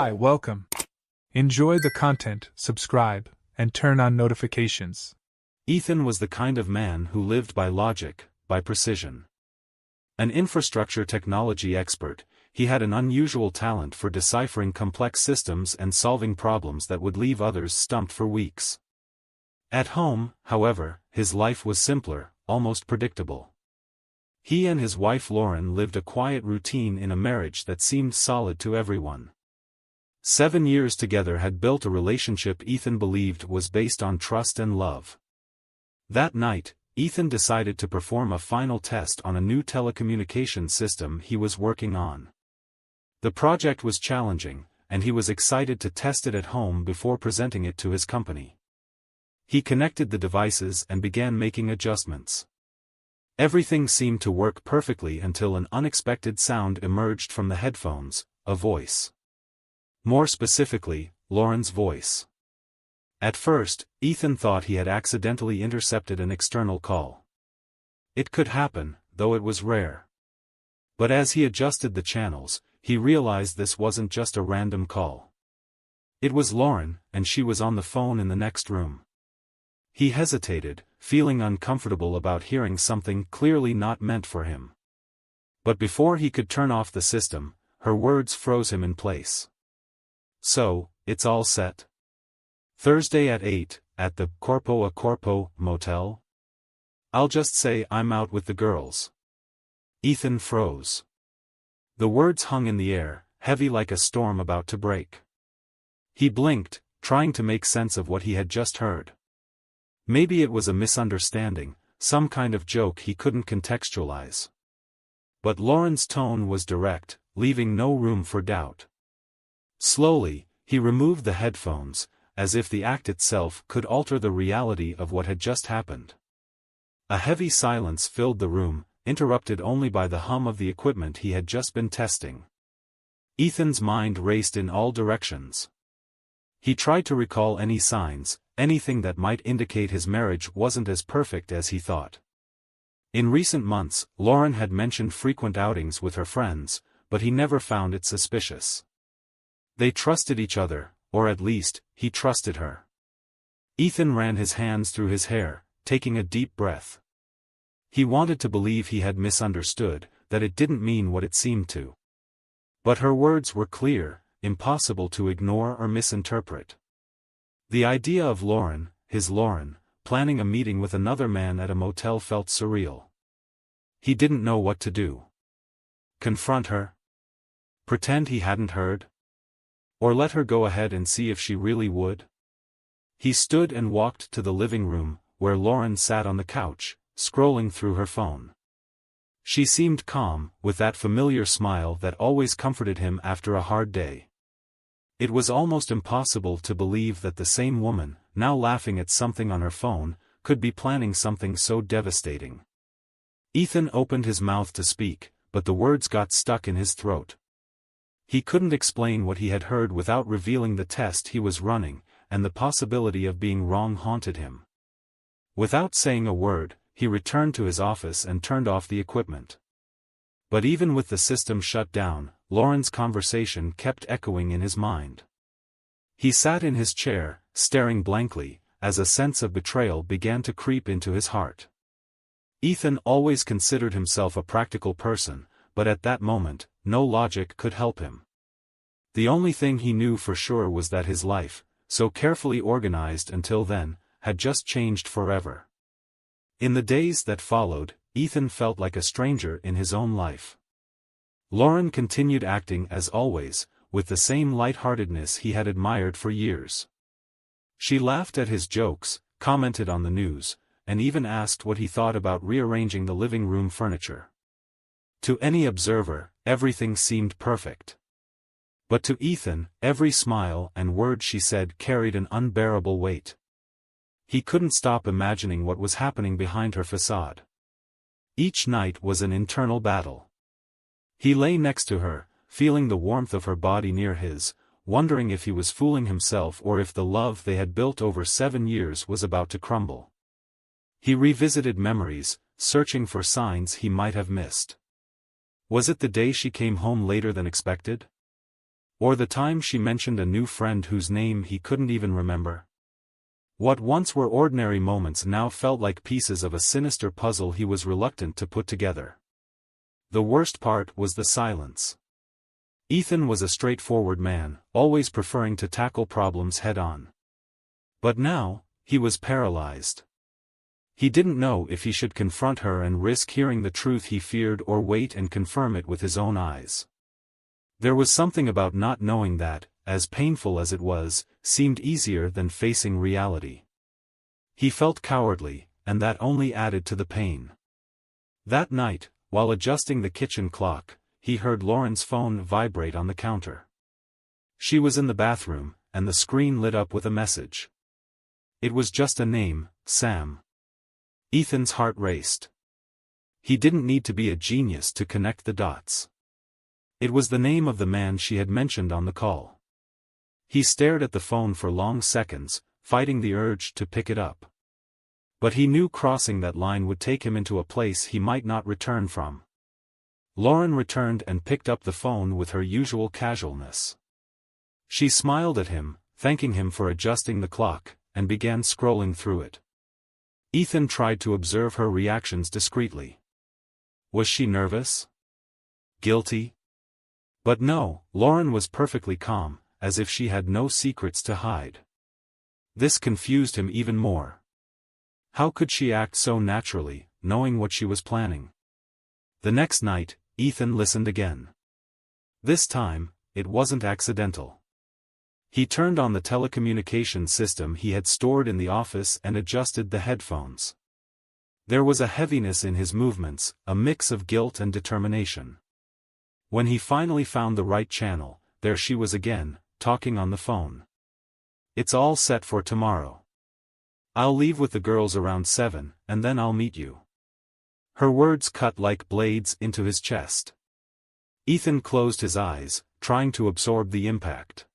Hi, welcome. Enjoy the content, subscribe, and turn on notifications. Ethan was the kind of man who lived by logic, by precision. An infrastructure technology expert, he had an unusual talent for deciphering complex systems and solving problems that would leave others stumped for weeks. At home, however, his life was simpler, almost predictable. He and his wife Lauren lived a quiet routine in a marriage that seemed solid to everyone. 7 years together had built a relationship Ethan believed was based on trust and love. That night, Ethan decided to perform a final test on a new telecommunications system he was working on. The project was challenging, and he was excited to test it at home before presenting it to his company. He connected the devices and began making adjustments. Everything seemed to work perfectly until an unexpected sound emerged from the headphones, a voice. More specifically, Lauren's voice. At first, Ethan thought he had accidentally intercepted an external call. It could happen, though it was rare. But as he adjusted the channels, he realized this wasn't just a random call. It was Lauren, and she was on the phone in the next room. He hesitated, feeling uncomfortable about hearing something clearly not meant for him. But before he could turn off the system, her words froze him in place. "So, it's all set? Thursday at 8, at the Corpo a Corpo motel? I'll just say I'm out with the girls." Ethan froze. The words hung in the air, heavy like a storm about to break. He blinked, trying to make sense of what he had just heard. Maybe it was a misunderstanding, some kind of joke he couldn't contextualize. But Lauren's tone was direct, leaving no room for doubt. Slowly, he removed the headphones, as if the act itself could alter the reality of what had just happened. A heavy silence filled the room, interrupted only by the hum of the equipment he had just been testing. Ethan's mind raced in all directions. He tried to recall any signs, anything that might indicate his marriage wasn't as perfect as he thought. In recent months, Lauren had mentioned frequent outings with her friends, but he never found it suspicious. They trusted each other, or at least, he trusted her. Ethan ran his hands through his hair, taking a deep breath. He wanted to believe he had misunderstood, that it didn't mean what it seemed to. But her words were clear, impossible to ignore or misinterpret. The idea of Lauren, his Lauren, planning a meeting with another man at a motel felt surreal. He didn't know what to do. Confront her? Pretend he hadn't heard? Or let her go ahead and see if she really would? He stood and walked to the living room, where Lauren sat on the couch, scrolling through her phone. She seemed calm, with that familiar smile that always comforted him after a hard day. It was almost impossible to believe that the same woman, now laughing at something on her phone, could be planning something so devastating. Ethan opened his mouth to speak, but the words got stuck in his throat. He couldn't explain what he had heard without revealing the test he was running, and the possibility of being wrong haunted him. Without saying a word, he returned to his office and turned off the equipment. But even with the system shut down, Lauren's conversation kept echoing in his mind. He sat in his chair, staring blankly, as a sense of betrayal began to creep into his heart. Ethan always considered himself a practical person, but at that moment, no logic could help him. The only thing he knew for sure was that his life, so carefully organized until then, had just changed forever. In the days that followed, Ethan felt like a stranger in his own life. Lauren continued acting as always, with the same lightheartedness he had admired for years. She laughed at his jokes, commented on the news, and even asked what he thought about rearranging the living room furniture. To any observer, everything seemed perfect. But to Ethan, every smile and word she said carried an unbearable weight. He couldn't stop imagining what was happening behind her facade. Each night was an internal battle. He lay next to her, feeling the warmth of her body near his, wondering if he was fooling himself or if the love they had built over 7 years was about to crumble. He revisited memories, searching for signs he might have missed. Was it the day she came home later than expected? Or the time she mentioned a new friend whose name he couldn't even remember. What once were ordinary moments now felt like pieces of a sinister puzzle he was reluctant to put together. The worst part was the silence. Ethan was a straightforward man, always preferring to tackle problems head-on. But now, he was paralyzed. He didn't know if he should confront her and risk hearing the truth he feared or wait and confirm it with his own eyes. There was something about not knowing that, as painful as it was, seemed easier than facing reality. He felt cowardly, and that only added to the pain. That night, while adjusting the kitchen clock, he heard Lauren's phone vibrate on the counter. She was in the bathroom, and the screen lit up with a message. It was just a name, Sam. Ethan's heart raced. He didn't need to be a genius to connect the dots. It was the name of the man she had mentioned on the call. He stared at the phone for long seconds, fighting the urge to pick it up. But he knew crossing that line would take him into a place he might not return from. Lauren returned and picked up the phone with her usual casualness. She smiled at him, thanking him for adjusting the clock, and began scrolling through it. Ethan tried to observe her reactions discreetly. Was she nervous? Guilty? But no, Lauren was perfectly calm, as if she had no secrets to hide. This confused him even more. How could she act so naturally, knowing what she was planning? The next night, Ethan listened again. This time, it wasn't accidental. He turned on the telecommunication system he had stored in the office and adjusted the headphones. There was a heaviness in his movements, a mix of guilt and determination. When he finally found the right channel, there she was again, talking on the phone. It's all set for tomorrow. I'll leave with the girls around 7, and then I'll meet you. Her words cut like blades into his chest. Ethan closed his eyes, trying to absorb the impact.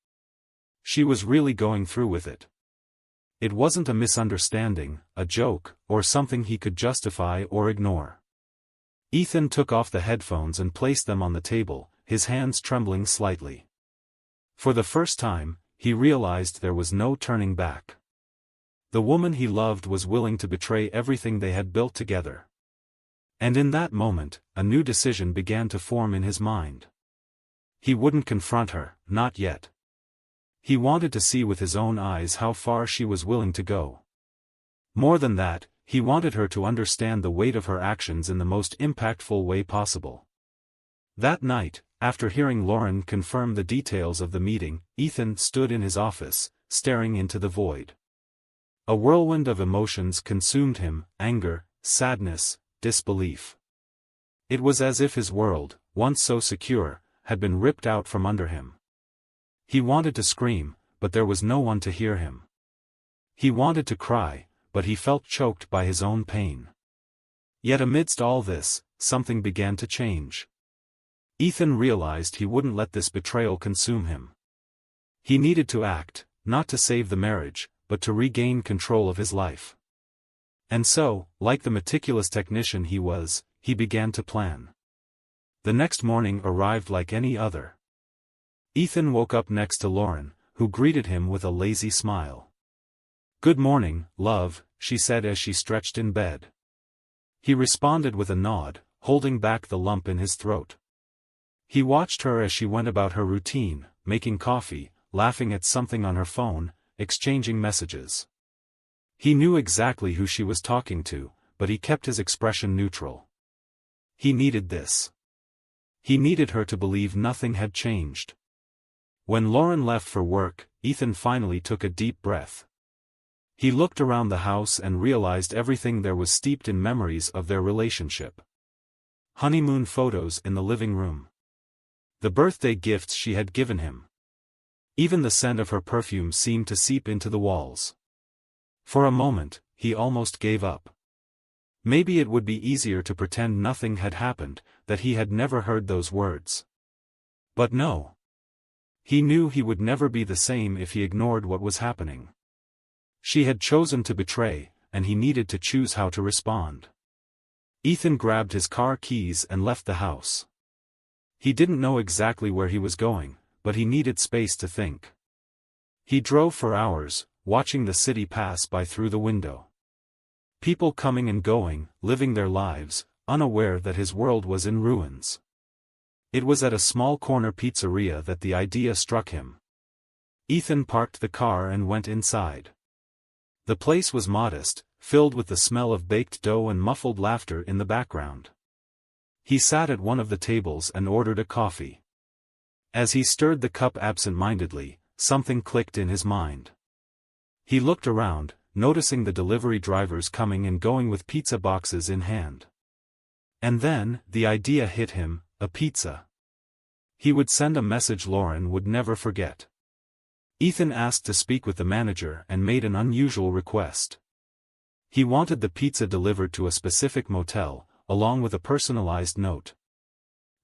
She was really going through with it. It wasn't a misunderstanding, a joke, or something he could justify or ignore. Ethan took off the headphones and placed them on the table, his hands trembling slightly. For the first time, he realized there was no turning back. The woman he loved was willing to betray everything they had built together. And in that moment, a new decision began to form in his mind. He wouldn't confront her, not yet. He wanted to see with his own eyes how far she was willing to go. More than that, he wanted her to understand the weight of her actions in the most impactful way possible. That night, after hearing Lauren confirm the details of the meeting, Ethan stood in his office, staring into the void. A whirlwind of emotions consumed him: anger, sadness, disbelief. It was as if his world, once so secure, had been ripped out from under him. He wanted to scream, but there was no one to hear him. He wanted to cry, but he felt choked by his own pain. Yet amidst all this, something began to change. Ethan realized he wouldn't let this betrayal consume him. He needed to act, not to save the marriage, but to regain control of his life. And so, like the meticulous technician he was, he began to plan. The next morning arrived like any other. Ethan woke up next to Lauren, who greeted him with a lazy smile. "Good morning, love," she said as she stretched in bed. He responded with a nod, holding back the lump in his throat. He watched her as she went about her routine, making coffee, laughing at something on her phone, exchanging messages. He knew exactly who she was talking to, but he kept his expression neutral. He needed this. He needed her to believe nothing had changed. When Lauren left for work, Ethan finally took a deep breath. He looked around the house and realized everything there was steeped in memories of their relationship. Honeymoon photos in the living room. The birthday gifts she had given him. Even the scent of her perfume seemed to seep into the walls. For a moment, he almost gave up. Maybe it would be easier to pretend nothing had happened, that he had never heard those words. But no. He knew he would never be the same if he ignored what was happening. She had chosen to betray, and he needed to choose how to respond. Ethan grabbed his car keys and left the house. He didn't know exactly where he was going, but he needed space to think. He drove for hours, watching the city pass by through the window. People coming and going, living their lives, unaware that his world was in ruins. It was at a small corner pizzeria that the idea struck him. Ethan parked the car and went inside. The place was modest, filled with the smell of baked dough and muffled laughter in the background. He sat at one of the tables and ordered a coffee. As he stirred the cup absent-mindedly, something clicked in his mind. He looked around, noticing the delivery drivers coming and going with pizza boxes in hand. And then, the idea hit him, a pizza. He would send a message Lauren would never forget. Ethan asked to speak with the manager and made an unusual request. He wanted the pizza delivered to a specific motel, along with a personalized note.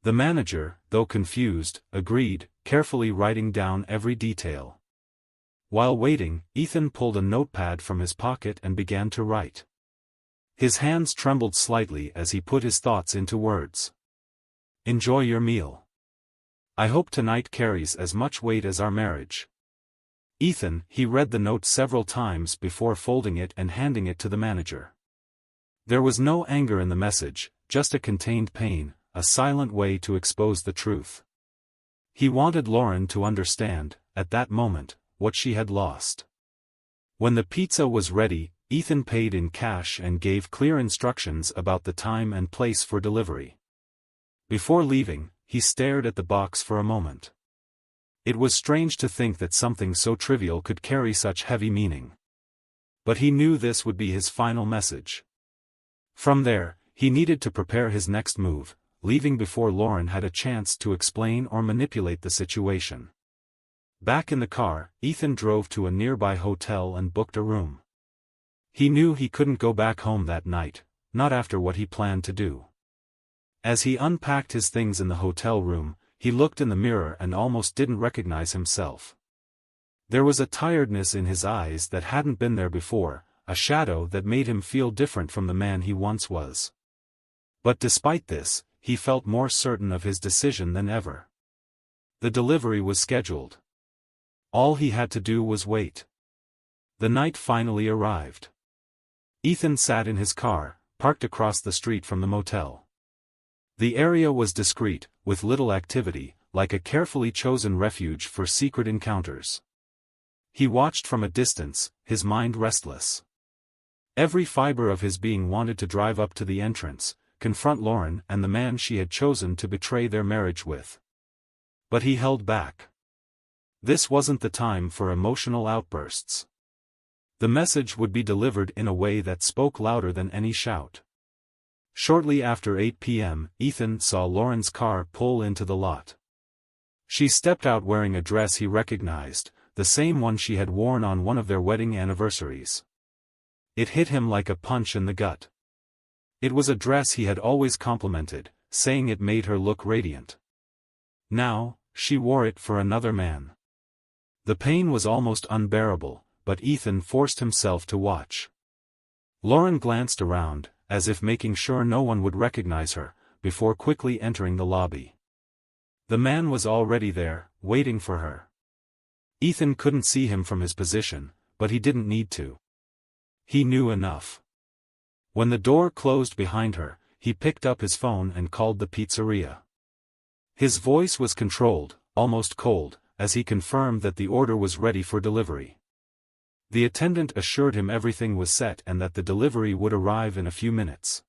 The manager, though confused, agreed, carefully writing down every detail. While waiting, Ethan pulled a notepad from his pocket and began to write. His hands trembled slightly as he put his thoughts into words. Enjoy your meal. I hope tonight carries as much weight as our marriage. Ethan, he read the note several times before folding it and handing it to the manager. There was no anger in the message, just a contained pain, a silent way to expose the truth. He wanted Lauren to understand, at that moment, what she had lost. When the pizza was ready, Ethan paid in cash and gave clear instructions about the time and place for delivery. Before leaving, he stared at the box for a moment. It was strange to think that something so trivial could carry such heavy meaning. But he knew this would be his final message. From there, he needed to prepare his next move, leaving before Lauren had a chance to explain or manipulate the situation. Back in the car, Ethan drove to a nearby hotel and booked a room. He knew he couldn't go back home that night, not after what he planned to do. As he unpacked his things in the hotel room, he looked in the mirror and almost didn't recognize himself. There was a tiredness in his eyes that hadn't been there before, a shadow that made him feel different from the man he once was. But despite this, he felt more certain of his decision than ever. The delivery was scheduled. All he had to do was wait. The night finally arrived. Ethan sat in his car, parked across the street from the motel. The area was discreet, with little activity, like a carefully chosen refuge for secret encounters. He watched from a distance, his mind restless. Every fiber of his being wanted to drive up to the entrance, confront Lauren and the man she had chosen to betray their marriage with. But he held back. This wasn't the time for emotional outbursts. The message would be delivered in a way that spoke louder than any shout. Shortly after 8 p.m., Ethan saw Lauren's car pull into the lot. She stepped out wearing a dress he recognized, the same one she had worn on one of their wedding anniversaries. It hit him like a punch in the gut. It was a dress he had always complimented, saying it made her look radiant. Now, she wore it for another man. The pain was almost unbearable, but Ethan forced himself to watch. Lauren glanced around, as if making sure no one would recognize her, before quickly entering the lobby. The man was already there, waiting for her. Ethan couldn't see him from his position, but he didn't need to. He knew enough. When the door closed behind her, he picked up his phone and called the pizzeria. His voice was controlled, almost cold, as he confirmed that the order was ready for delivery. The attendant assured him everything was set and that the delivery would arrive in a few minutes.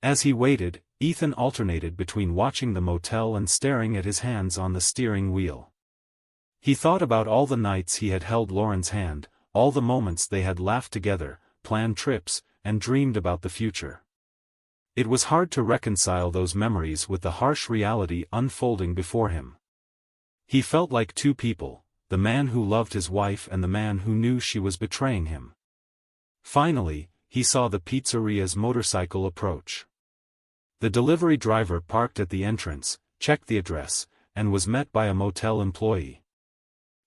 As he waited, Ethan alternated between watching the motel and staring at his hands on the steering wheel. He thought about all the nights he had held Lauren's hand, all the moments they had laughed together, planned trips, and dreamed about the future. It was hard to reconcile those memories with the harsh reality unfolding before him. He felt like two people, the man who loved his wife and the man who knew she was betraying him. Finally, he saw the pizzeria's motorcycle approach. The delivery driver parked at the entrance, checked the address, and was met by a motel employee.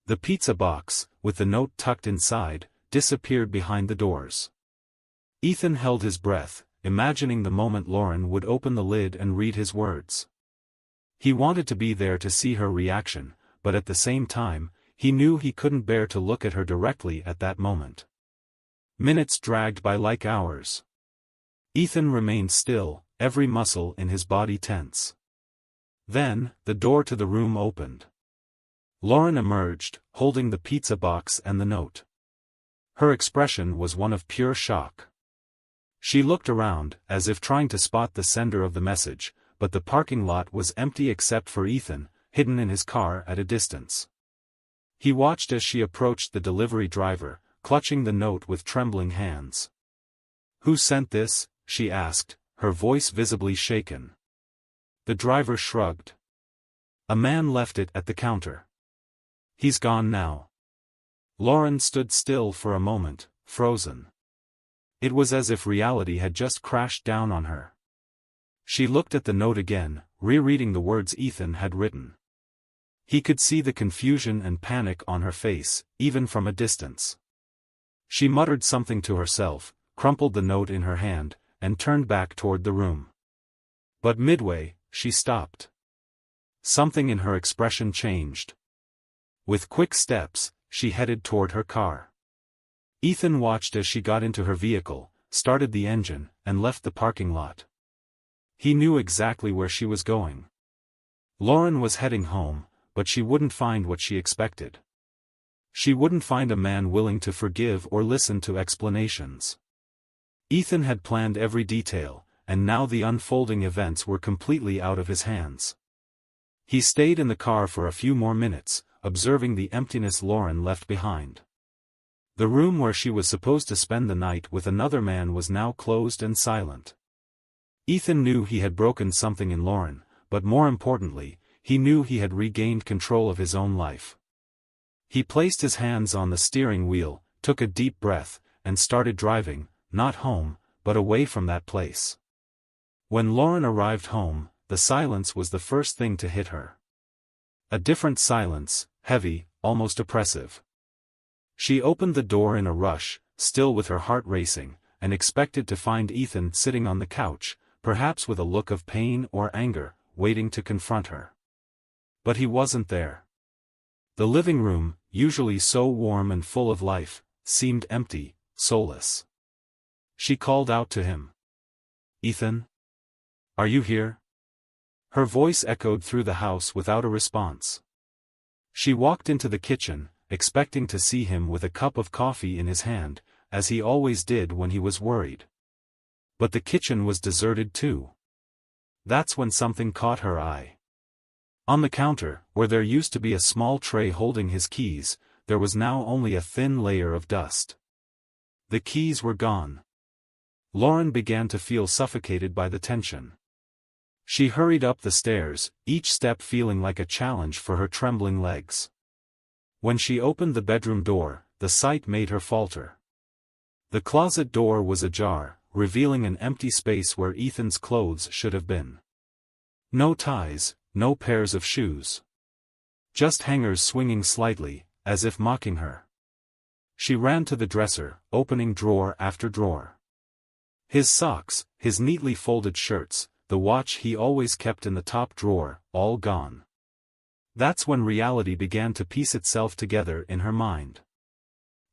The pizza box, with the note tucked inside, disappeared behind the doors. Ethan held his breath, imagining the moment Lauren would open the lid and read his words. He wanted to be there to see her reaction, but at the same time, he knew he couldn't bear to look at her directly at that moment. Minutes dragged by like hours. Ethan remained still, every muscle in his body tense. Then, the door to the room opened. Lauren emerged, holding the pizza box and the note. Her expression was one of pure shock. She looked around, as if trying to spot the sender of the message, but the parking lot was empty except for Ethan, hidden in his car at a distance. He watched as she approached the delivery driver, clutching the note with trembling hands. "Who sent this?" she asked, her voice visibly shaken. The driver shrugged. "A man left it at the counter. He's gone now." Lauren stood still for a moment, frozen. It was as if reality had just crashed down on her. She looked at the note again, rereading the words Ethan had written. He could see the confusion and panic on her face, even from a distance. She muttered something to herself, crumpled the note in her hand, and turned back toward the room. But midway, she stopped. Something in her expression changed. With quick steps, she headed toward her car. Ethan watched as she got into her vehicle, started the engine, and left the parking lot. He knew exactly where she was going. Lauren was heading home, but she wouldn't find what she expected. She wouldn't find a man willing to forgive or listen to explanations. Ethan had planned every detail, and now the unfolding events were completely out of his hands. He stayed in the car for a few more minutes, observing the emptiness Lauren left behind. The room where she was supposed to spend the night with another man was now closed and silent. Ethan knew he had broken something in Lauren, but more importantly, he knew he had regained control of his own life. He placed his hands on the steering wheel, took a deep breath, and started driving, not home, but away from that place. When Lauren arrived home, the silence was the first thing to hit her. A different silence, heavy, almost oppressive. She opened the door in a rush, still with her heart racing, and expected to find Ethan sitting on the couch, perhaps with a look of pain or anger, waiting to confront her. But he wasn't there. The living room, usually so warm and full of life, seemed empty, soulless. She called out to him. "Ethan? Are you here?" Her voice echoed through the house without a response. She walked into the kitchen, expecting to see him with a cup of coffee in his hand, as he always did when he was worried. But the kitchen was deserted too. That's when something caught her eye. On the counter, where there used to be a small tray holding his keys, there was now only a thin layer of dust. The keys were gone. Lauren began to feel suffocated by the tension. She hurried up the stairs, each step feeling like a challenge for her trembling legs. When she opened the bedroom door, the sight made her falter. The closet door was ajar, revealing an empty space where Ethan's clothes should have been. No ties, no pairs of shoes. Just hangers swinging slightly, as if mocking her. She ran to the dresser, opening drawer after drawer. His socks, his neatly folded shirts, the watch he always kept in the top drawer, all gone. That's when reality began to piece itself together in her mind.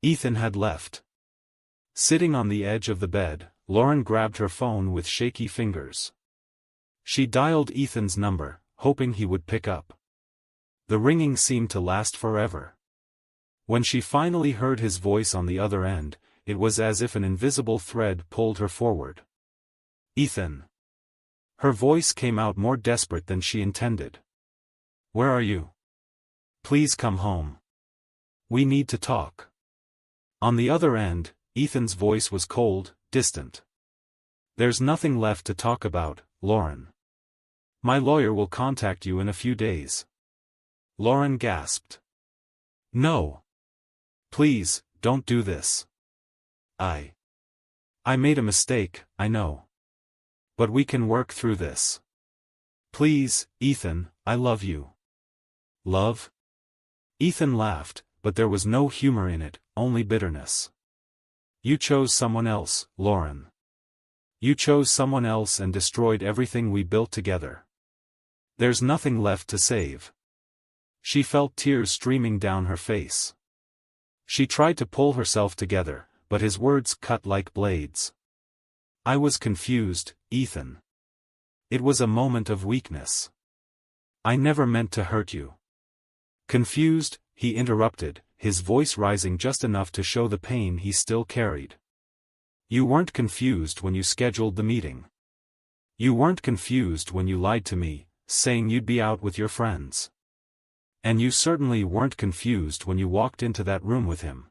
Ethan had left. Sitting on the edge of the bed, Lauren grabbed her phone with shaky fingers. She dialed Ethan's number, hoping he would pick up. The ringing seemed to last forever. When she finally heard his voice on the other end, it was as if an invisible thread pulled her forward. "Ethan." Her voice came out more desperate than she intended. "Where are you? Please come home. We need to talk." On the other end, Ethan's voice was cold, distant. "There's nothing left to talk about, Lauren. My lawyer will contact you in a few days." Lauren gasped. "No. Please, don't do this. I made a mistake, I know. But we can work through this. Please, Ethan, I love you." "Love?" Ethan laughed, but there was no humor in it, only bitterness. "You chose someone else, Lauren. You chose someone else and destroyed everything we built together. There's nothing left to save." She felt tears streaming down her face. She tried to pull herself together, but his words cut like blades. I was confused, Ethan. It was a moment of weakness. I never meant to hurt you. Confused, he interrupted, his voice rising just enough to show the pain he still carried. You weren't confused when you scheduled the meeting. You weren't confused when you lied to me, saying you'd be out with your friends. And you certainly weren't confused when you walked into that room with him.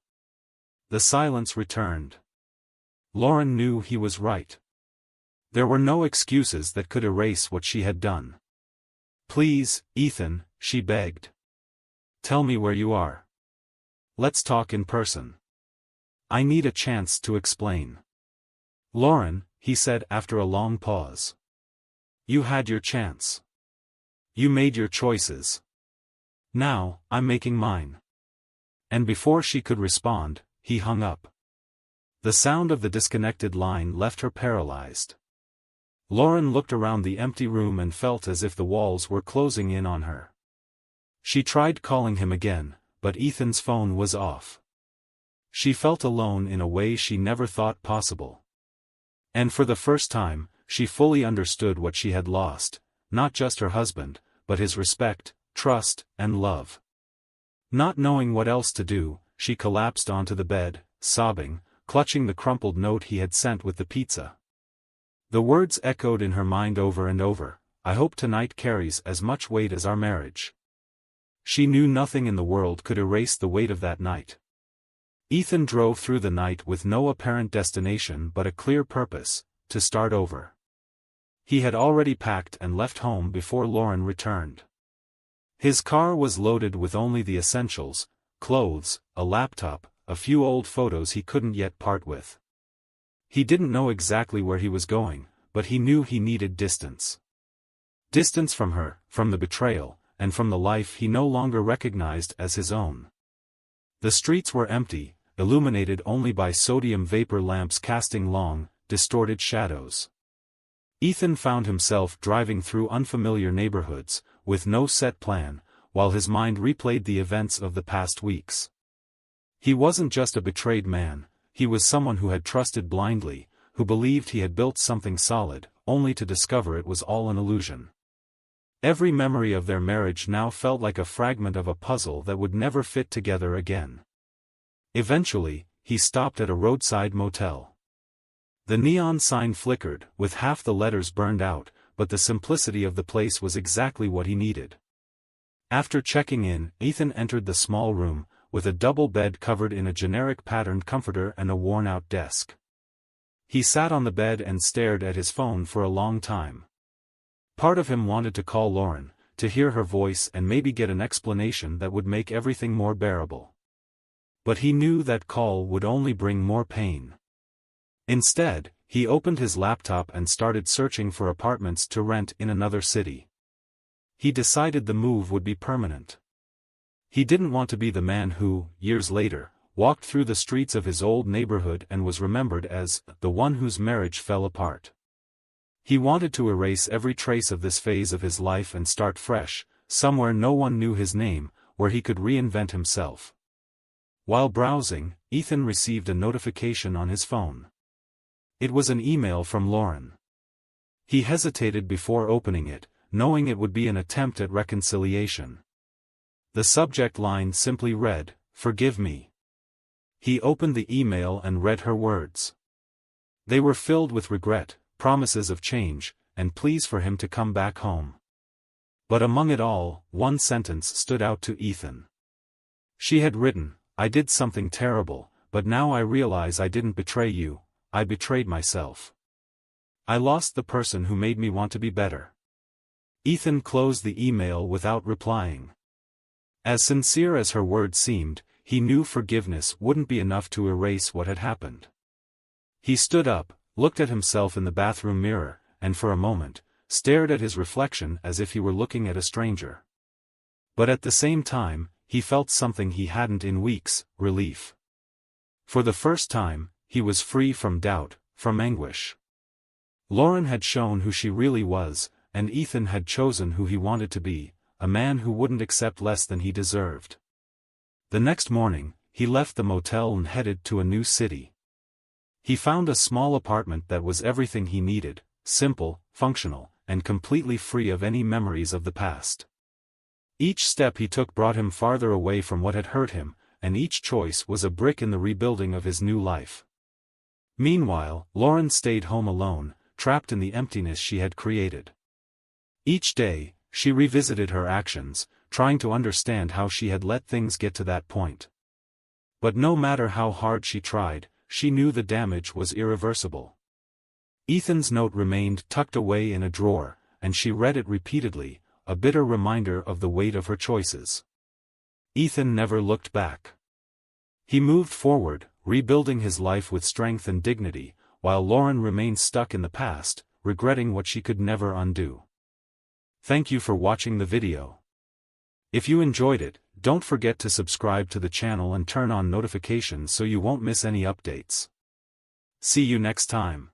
The silence returned. Lauren knew he was right. There were no excuses that could erase what she had done. Please, Ethan, she begged. Tell me where you are. Let's talk in person. I need a chance to explain. Lauren, he said after a long pause. You had your chance. You made your choices. Now, I'm making mine. And before she could respond, he hung up. The sound of the disconnected line left her paralyzed. Lauren looked around the empty room and felt as if the walls were closing in on her. She tried calling him again, but Ethan's phone was off. She felt alone in a way she never thought possible. And for the first time, she fully understood what she had lost, not just her husband, but his respect, trust, and love. Not knowing what else to do, she collapsed onto the bed, sobbing, clutching the crumpled note he had sent with the pizza. The words echoed in her mind over and over, I hope tonight carries as much weight as our marriage. She knew nothing in the world could erase the weight of that night. Ethan drove through the night with no apparent destination but a clear purpose, to start over. He had already packed and left home before Lauren returned. His car was loaded with only the essentials, clothes, a laptop, a few old photos he couldn't yet part with. He didn't know exactly where he was going, but he knew he needed distance. Distance from her, from the betrayal, and from the life he no longer recognized as his own. The streets were empty, illuminated only by sodium vapor lamps casting long, distorted shadows. Ethan found himself driving through unfamiliar neighborhoods, with no set plan, while his mind replayed the events of the past weeks. He wasn't just a betrayed man, he was someone who had trusted blindly, who believed he had built something solid, only to discover it was all an illusion. Every memory of their marriage now felt like a fragment of a puzzle that would never fit together again. Eventually, he stopped at a roadside motel. The neon sign flickered, with half the letters burned out, but the simplicity of the place was exactly what he needed. After checking in, Ethan entered the small room, with a double bed covered in a generic patterned comforter and a worn-out desk. He sat on the bed and stared at his phone for a long time. Part of him wanted to call Lauren, to hear her voice and maybe get an explanation that would make everything more bearable. But he knew that call would only bring more pain. Instead, he opened his laptop and started searching for apartments to rent in another city. He decided the move would be permanent. He didn't want to be the man who, years later, walked through the streets of his old neighborhood and was remembered as the one whose marriage fell apart. He wanted to erase every trace of this phase of his life and start fresh, somewhere no one knew his name, where he could reinvent himself. While browsing, Ethan received a notification on his phone. It was an email from Lauren. He hesitated before opening it, knowing it would be an attempt at reconciliation. The subject line simply read, "Forgive me." He opened the email and read her words. They were filled with regret, promises of change, and pleas for him to come back home. But among it all, one sentence stood out to Ethan. She had written, "I did something terrible, but now I realize I didn't betray you, I betrayed myself. I lost the person who made me want to be better." Ethan closed the email without replying. As sincere as her words seemed, he knew forgiveness wouldn't be enough to erase what had happened. He stood up, looked at himself in the bathroom mirror, and for a moment, stared at his reflection as if he were looking at a stranger. But at the same time, he felt something he hadn't in weeks, relief. For the first time, he was free from doubt, from anguish. Lauren had shown who she really was, and Ethan had chosen who he wanted to be, a man who wouldn't accept less than he deserved. The next morning, he left the motel and headed to a new city. He found a small apartment that was everything he needed, simple, functional, and completely free of any memories of the past. Each step he took brought him farther away from what had hurt him, and each choice was a brick in the rebuilding of his new life. Meanwhile, Lauren stayed home alone, trapped in the emptiness she had created. Each day, she revisited her actions, trying to understand how she had let things get to that point. But no matter how hard she tried, she knew the damage was irreversible. Ethan's note remained tucked away in a drawer, and she read it repeatedly, a bitter reminder of the weight of her choices. Ethan never looked back. He moved forward, rebuilding his life with strength and dignity, while Lauren remained stuck in the past, regretting what she could never undo. Thank you for watching the video. If you enjoyed it, don't forget to subscribe to the channel and turn on notifications so you won't miss any updates. See you next time.